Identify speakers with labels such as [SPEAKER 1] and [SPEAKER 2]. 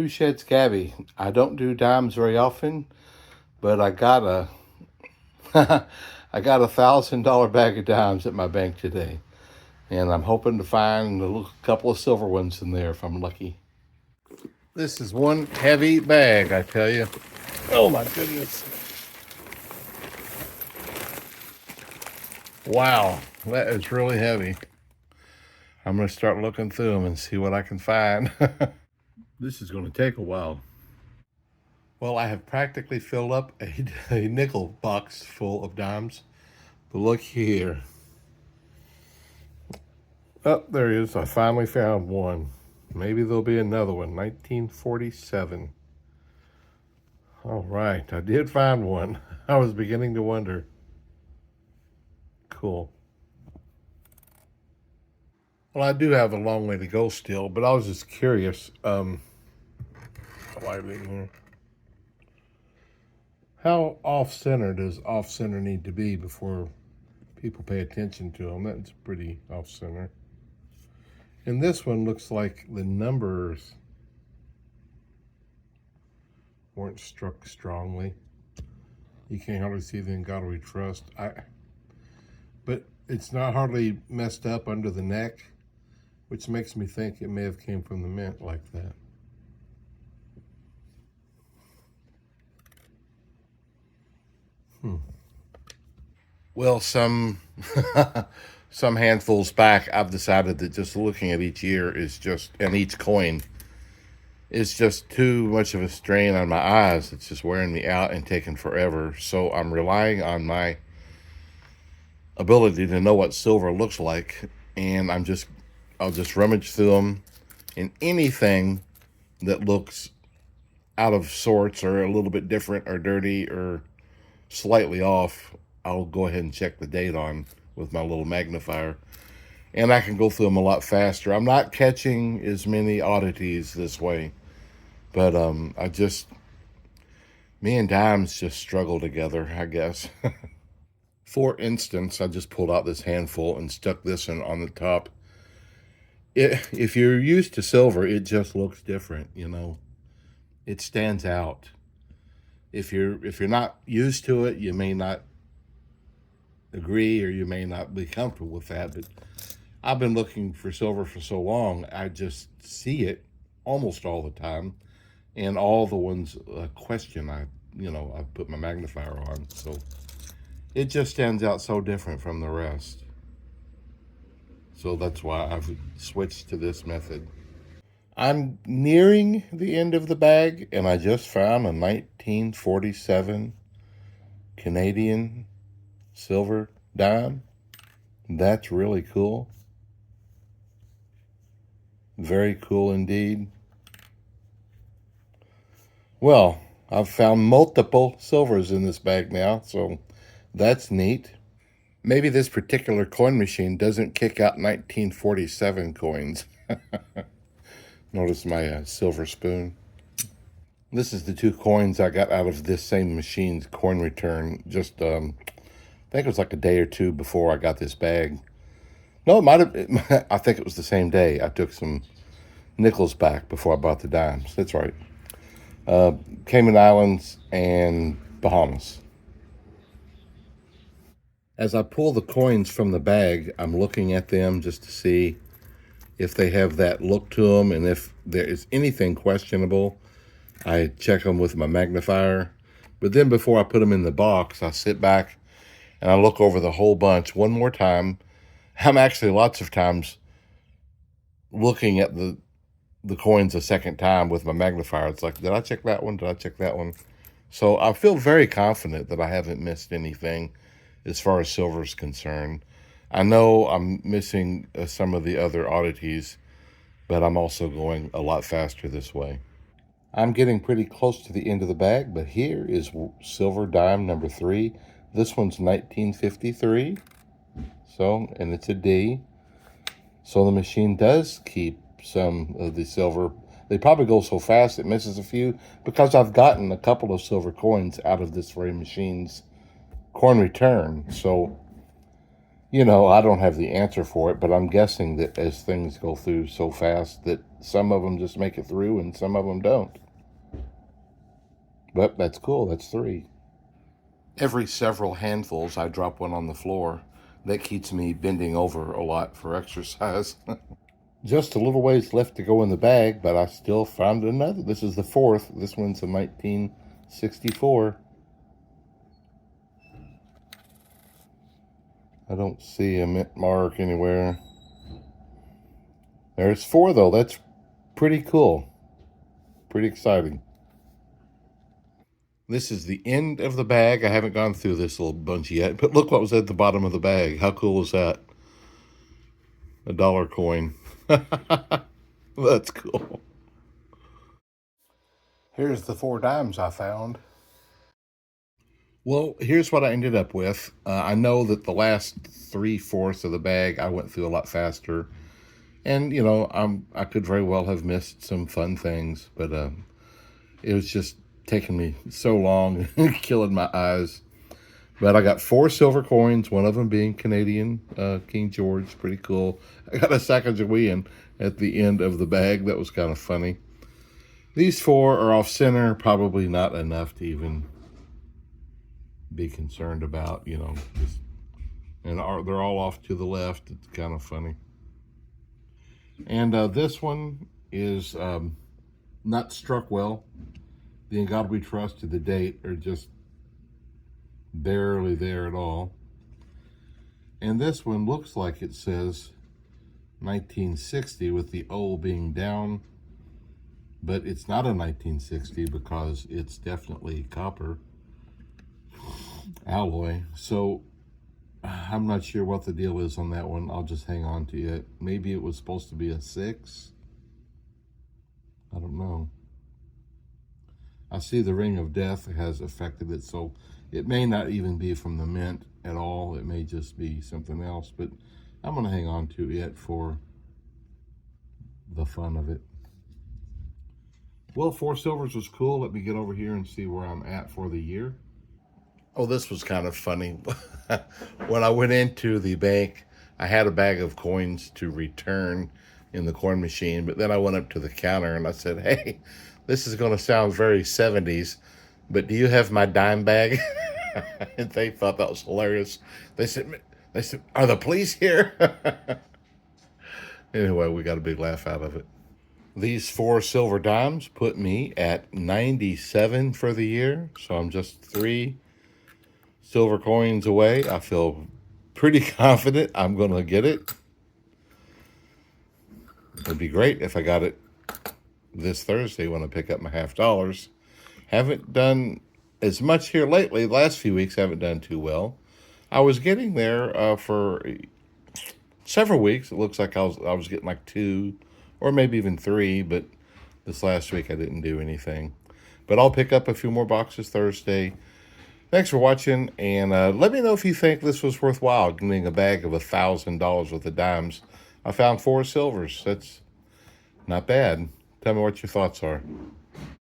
[SPEAKER 1] Two Sheds Gabby. I don't do dimes very often, but I got a I got $1,000 bag of dimes at my bank today, and I'm hoping to find a couple of silver ones in there if I'm lucky. This is one heavy bag, I tell you. Oh my goodness! Wow, that is really heavy. I'm gonna start looking through them and see what I can find. This is gonna take a while. Well, I have practically filled up a nickel box full of dimes. But look here. Oh, there he is. I finally found one. Maybe there'll be another one. 1947. All right, I did find one. I was beginning to wonder. Cool. Well, I do have a long way to go still, but I was just curious. Lighting here. How off-center does off-center need to be before people pay attention to them? That's pretty off-center. And this one looks like the numbers weren't struck strongly. You can't hardly see the In God We Trust. But it's not hardly messed up under the neck, which makes me think it may have came from the mint like that. Well, some handfuls back, I've decided that just looking at each year is just, and each coin is just too much of a strain on my eyes. It's just wearing me out and taking forever. So I'm relying on my ability to know what silver looks like, and I'll just rummage through them, and anything that looks out of sorts or a little bit different or dirty or slightly off, I'll go ahead and check the date on with my little magnifier, and I can go through them a lot faster. I'm not catching as many oddities this way, but me and dimes just struggle together, I guess. For instance, I just pulled out this handful and stuck this one on the top. If you're used to silver, it just looks different, you know. It stands out. If you're not used to it, you may not agree, or you may not be comfortable with that. But I've been looking for silver for so long, I just see it almost all the time, and all the ones question, I put my magnifier on, so it just stands out so different from the rest. So that's why I've switched to this method. I'm nearing the end of the bag, and I just found a 1947 Canadian silver dime. That's really cool. Very cool indeed. Well, I've found multiple silvers in this bag now, so that's neat. Maybe this particular coin machine doesn't kick out 1947 coins. Notice my silver spoon. This is the two coins I got out of this same machine's coin return. Just, I think it was like a day or two before I got this bag. No, it might have, I think it was the same day. I took some nickels back before I bought the dimes. That's right. Cayman Islands and Bahamas. As I pull the coins from the bag, I'm looking at them just to see if they have that look to them, and if there is anything questionable, I check them with my magnifier. But then before I put them in the box, I sit back and I look over the whole bunch one more time. I'm actually lots of times looking at the coins a second time with my magnifier. It's like, did I check that one? Did I check that one? So I feel very confident that I haven't missed anything as far as silver is concerned. I know I'm missing some of the other oddities, but I'm also going a lot faster this way. I'm getting pretty close to the end of the bag, but here is silver dime number 3. This one's 1953, so, and it's a D. So the machine does keep some of the silver. They probably go so fast it misses a few, because I've gotten a couple of silver coins out of this very machine's coin return. So You know, I don't have the answer for it, but I'm guessing that as things go through so fast that some of them just make it through and some of them don't. But that's cool. That's three. Every several handfuls, I drop one on the floor. That keeps me bending over a lot for exercise. Just a little ways left to go in the bag, but I still found another. This is the fourth. This one's a 1964. I don't see a mint mark anywhere. There's four, though. That's pretty cool. Pretty exciting. This is the end of the bag. I haven't gone through this little bunch yet, but look what was at the bottom of the bag. How cool is that? A dollar coin. That's cool. Here's the 4 dimes I found. Well, here's what I ended up with. I know that the last 3/4 of the bag I went through a lot faster, and you know I could very well have missed some fun things, but it was just taking me so long, killing my eyes. But I got 4 silver coins, one of them being Canadian King George, pretty cool. I got a Sacagawea at the end of the bag. That was kind of funny. These 4 are off center, probably not enough to even be concerned about, you know. And they're all off to the left. It's kind of funny. And this one is not struck well. The In God We Trust to the date are just barely there at all. And this one looks like it says 1960 with the O being down, but it's not a 1960 because it's definitely copper alloy. So I'm not sure what the deal is on that one. I'll just hang on to it. Maybe it was supposed to be a 6. I don't know. I see the Ring of Death has affected it, so it may not even be from the mint at all. It may just be something else, but I'm going to hang on to it for the fun of it. Well, 4 silvers was cool. Let me get over here and see where I'm at for the year. Oh, this was kind of funny. When I went into the bank, I had a bag of coins to return in the coin machine, but then I went up to the counter and I said, hey, this is going to sound very 70s, but do you have my dime bag? And they thought that was hilarious. They said, are the police here? Anyway, we got a big laugh out of it. These 4 silver dimes put me at 97 for the year, so I'm just 3 silver coins away. I feel pretty confident I'm going to get it. It'd be great if I got it this Thursday when I pick up my $50. Haven't done as much here lately. The last few weeks haven't done too well. I was getting there for several weeks. It looks like I was getting like 2 or maybe even 3, but this last week I didn't do anything. But I'll pick up a few more boxes Thursday. Thanks for watching, and let me know if you think this was worthwhile, getting a bag of $1,000 worth of dimes. I found 4 silvers. That's not bad. Tell me what your thoughts are.